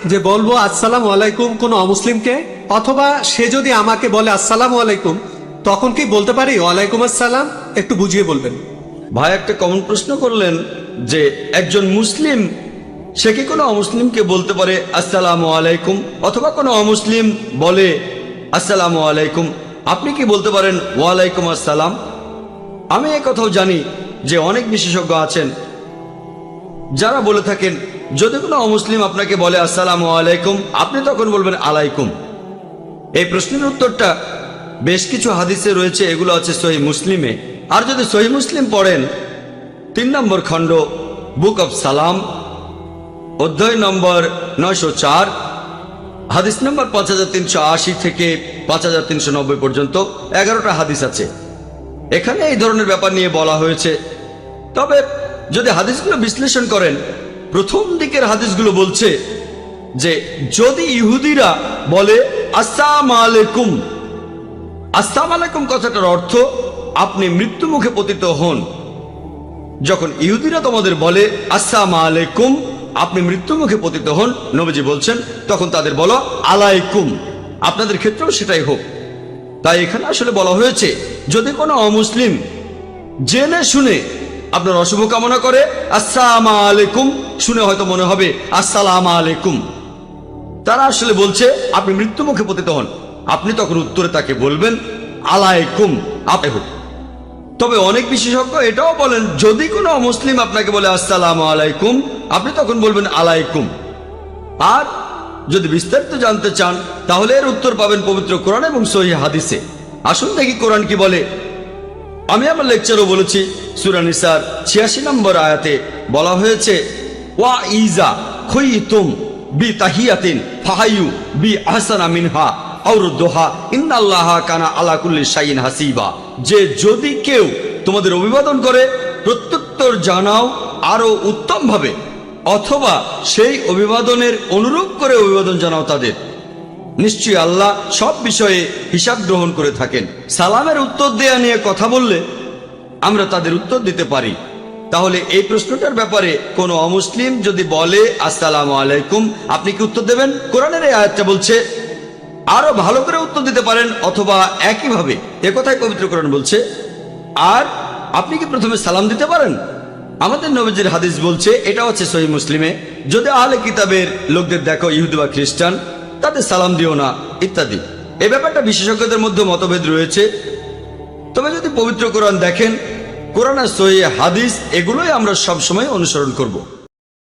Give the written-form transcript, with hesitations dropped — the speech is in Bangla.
যে বলবো আসসালামু আলাইকুম কোনো অমুসলিমকে, অথবা সে যদি আমাকে বলে আসসালামু আলাইকুম, তখন কি বলতে পারি ওয়ালাইকুম আসসালাম? একটু বুঝিয়ে বলবেন। ভাই একটা কমন প্রশ্ন করলেন যে একজন মুসলিম সে কি কোনো অমুসলিমকে বলতে পারে আসসালামু আলাইকুম, অথবা কোনো অমুসলিম বলে আসসালামু আলাইকুম, আপনি কি বলতে পারেন ওয়ালাইকুম আসসালাম? আমি এই কথাও জানি যে অনেক বিশেষজ্ঞ আছেন যারা বলে থাকেন যদি কোনো অমুসলিম আপনাকে বলে আসসালামু আলাইকুম, আপনি তখন বলবেন আলাইকুম। এই প্রশ্নের উত্তরটা বেশ কিছু হাদিসে রয়েছে, এগুলো আছে সহিহ মুসলিমে। আর যদি সহিহ মুসলিম পড়েন 3 নম্বর খণ্ড বুক অফ সালাম, অধ্যায় নম্বর 904, হাদিস নম্বর 5380 থেকে 5390 পর্যন্ত 11টা হাদিস আছে। এখানে এই ধরনের ব্যাপার নিয়ে বলা হয়েছে। তবে যদি হাদিসগুলো বিশ্লেষণ করেন, প্রথম দিকের হাদিসগুলো বলছে যে যদি ইহুদিরা বলে আসসালামু আলাইকুম, আসসালামু আলাইকুম কথাটার অর্থ আপনি মৃত্যু মুখে পতিত হন। যখন ইহুদিরা তোমাদের বলে আসসালামু আলাইকুম, আপনি মৃত্যু মুখে পতিত হন, নবীজি বলছেন তখন তাদের বলো আলাইকুম, আপনাদের ক্ষেত্রেও সেটাই হোক। তাই এখানে আসলে বলা হয়েছে যদি কোনো অমুসলিম জেনে শুনে আপনার অশুভ কামনা করে আসসালামু আলাইকুম, শুনে হয়তো মনে হবে আসসালামু আলাইকুম, তারা আসলে বলছে আপনি মৃত্যু মুখে পতিত হন, আপনি তখন উত্তরে তাকে বলবেন আলাইকুম আপনি হোক। তবে অনেক বিশেষজ্ঞ এটাও বলেন যদি কোনো অমুসলিম আপনাকে বলে আসসালামু আলাইকুম, আপনি তখন বলবেন আলাইকুম। আর যদি বিস্তারিত জানতে চান তাহলে এর উত্তর পাবেন পবিত্র কোরআন এবং সহিহ হাদিসে। আসুন দেখি কোরআন কি বলে। আমি আমার লেকচারও বলেছি, সূরা নিসার 86 নম্বর আয়াতে বলা হয়েছে ওয়া ইজা খুইতুম বি তাহিয়াতিন ফাহায়ু বি আহসানা মিনহা আও রুদ্দুহা ইন্নাল্লাহা কানা আলা কুল্লি শাইইন হাসিবা। যে যদি কেউ তোমাদের অভিবাদন করে প্রত্যুত্তর জানাও আরো উত্তম ভাবে, অথবা সেই অভিবাদনের অনুরূপ করে অভিবাদন জানাও তাদের, নিশ্চয়ই আল্লাহ সব বিষয়ে হিসাব গ্রহণ করে থাকেন। সালামের উত্তর দেয়া নিয়ে কথা বললে আমরা তাদের উত্তর দিতে পারি। তাহলে এই প্রশ্নটার ব্যাপারে কোনো অমুসলিম যদি বলে আসসালামু আলাইকুম, আপনি কি উত্তর দেবেন? কোরআনের এই আয়াতটা বলছে আরো ভালো করে উত্তর দিতে পারেন, অথবা একইভাবে, একথাই পবিত্র কোরআন বলছে। আর আপনি কি প্রথমে সালাম দিতে পারেন? আমাদের নবীজির হাদিস বলছে, এটা হচ্ছে সহিহ মুসলিমে, যদি আহলে কিতাবের লোকদের দেখো ইহুদি বা খ্রিস্টান, তাদের সালাম দিও না ইত্যাদি। এই ব্যাপারটা বিশেষজ্ঞদের মধ্যে মতভেদ রয়েছে। তবে যদি পবিত্র কোরআন দেখেন, কোরআন আর সহিহ হাদিস এগুলোই আমরা সবসময় অনুসরণ করব।